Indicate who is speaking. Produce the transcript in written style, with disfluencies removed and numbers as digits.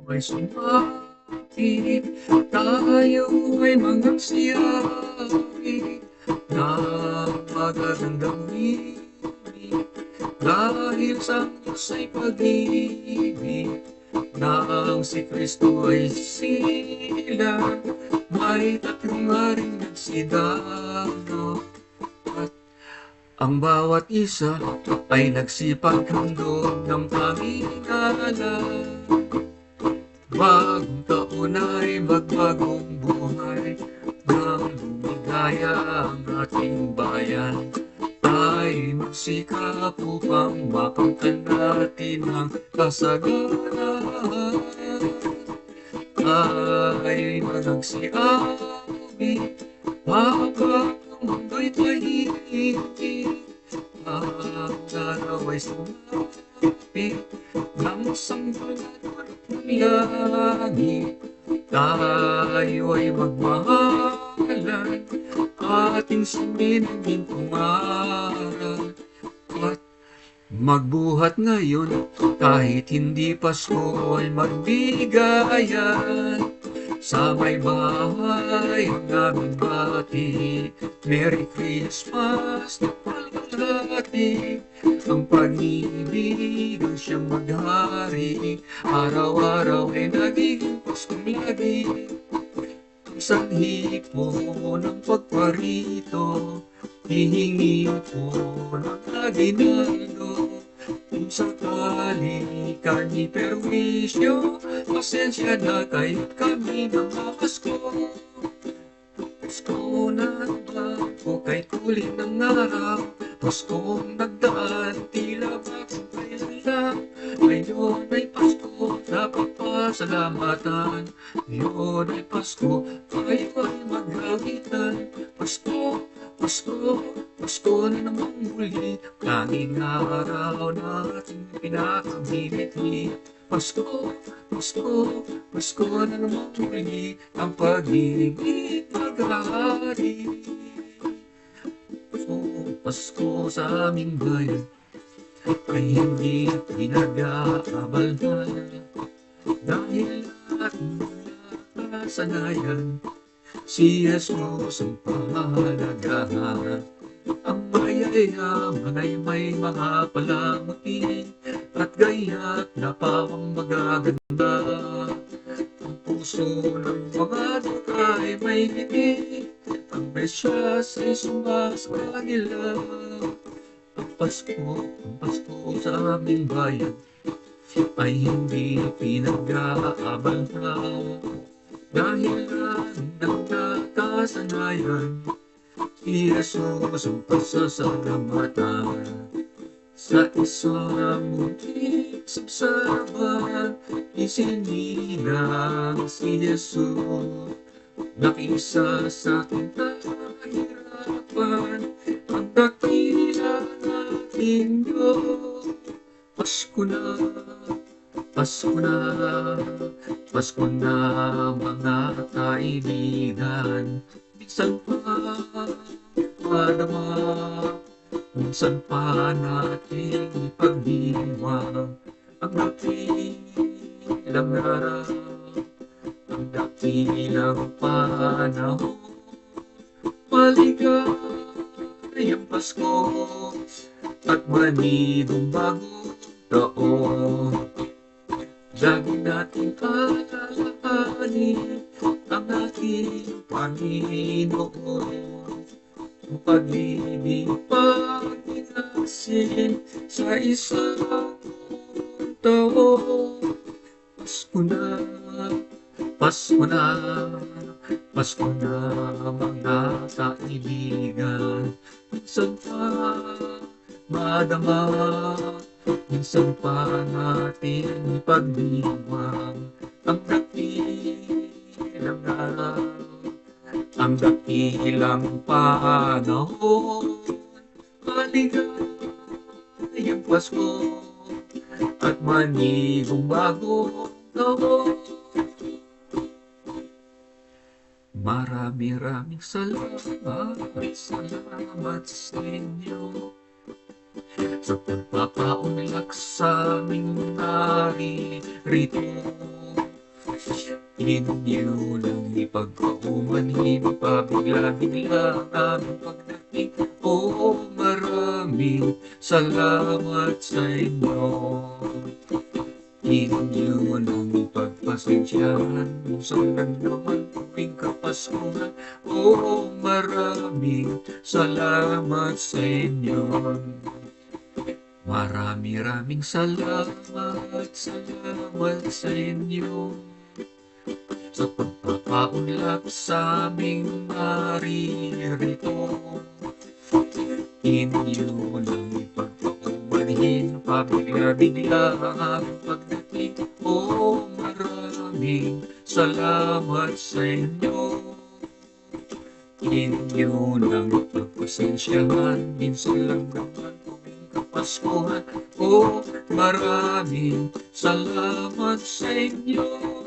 Speaker 1: Ay sumapit, tayo ay magsiyabi ng magagandang ibig dahil sa Diyos ay pag-ibig nang si Kristo ay silang may tatlong haring nagsidano at ang bawat isa ay nagsipaghandog ng Panginoon. Bagong taon ay magbagong buhay nang lumigaya ang ating bayan ay magsikap upang makamtan natin ang kasaganahan ay managsiabi habang ang mundo'y tahimik ang araw ay sumapit ng sanggalan ng langit tayo ay magmahalan ating sumilingin pumaral at magbuhat ngayon kahit hindi Pasko ay magbigayan sa may bahay ang aming bati Merry Christmas na palagi ang pag-ibig ang siyang maghari araw-araw ay nagiging Paskong lagi ang sanhi po ng pagparito hihingi po ng aginaldo kung sakali kami perwisyo pasensya na kayo't kami namapasko Pasko na bago kay kulit ng araw Paskong nagdaan tila bagong kailan lang ngayon ay Pasko napagpasalamatan ngayon ay Pasko tayo ay maghagitan Pasko Pasko, Pasko na namang muli, tanging araw natin pinakamimiti. Pasko, Pasko, Pasko na namang muli, ang pag-ibig maghahari. Pasko sa aming bayan, ay hindi pinag-aabalhan. Dahil ating nakasanayan, si Jesus ang pahalagahan ang mayayaman ay may mga palamuti at gaya't napawang magaganda ang puso ng mga duka ay may ngiti ang Mesyas ay sumasama nila ang Pasko sa aming bayan ay hindi pinag-aabalhan dahil ng nakasanayan, si Jesus ang pasasalamatan. Sa isang munting sabsaban, isinilang si Jesus. Nakisa sa ating kahirapan, ang dakila nating Diyos. Pasko na, Pasko na, Pasko na mga kaibigan minsan pa madama minsan pa natin ipagdiwang ang dakilang araw ang dakilang panahon maligayang Pasko at manigong bagong taon lagi natin alalahanin ang ating Panginoon. Ang pag-ibig pag-inasin sa isang taon. Pasko na, Pasko na, Pasko na mga kaibigan. Minsan pa madama minsan pa natin ipagdiwang ang dakilang araw, ang dakilang panahon. Maligayang Pasko at manigong bagong taon. Maraming salamat sa inyo. sa pagpapaunlak sa aming naririto. Inyo lang ipagpaumanhin, pabigla-bigla aming pagdating. Maraming salamat sa inyo. Inyo lang ipagpasensyahan, minsan lang naman tuwing Kapaskuhan. Maraming salamat sa inyo. Maraming salamat sa inyo sa pagpapaunlak sa aming naririto. Inyo lang ipagpaumanhin, pabigla-bigla ang aming pagdating. Maraming salamat sa inyo. Inyo lang ipagpasensyahan, minsan lang naman tuwing Kapaskuhan. Maraming salamat sa inyo.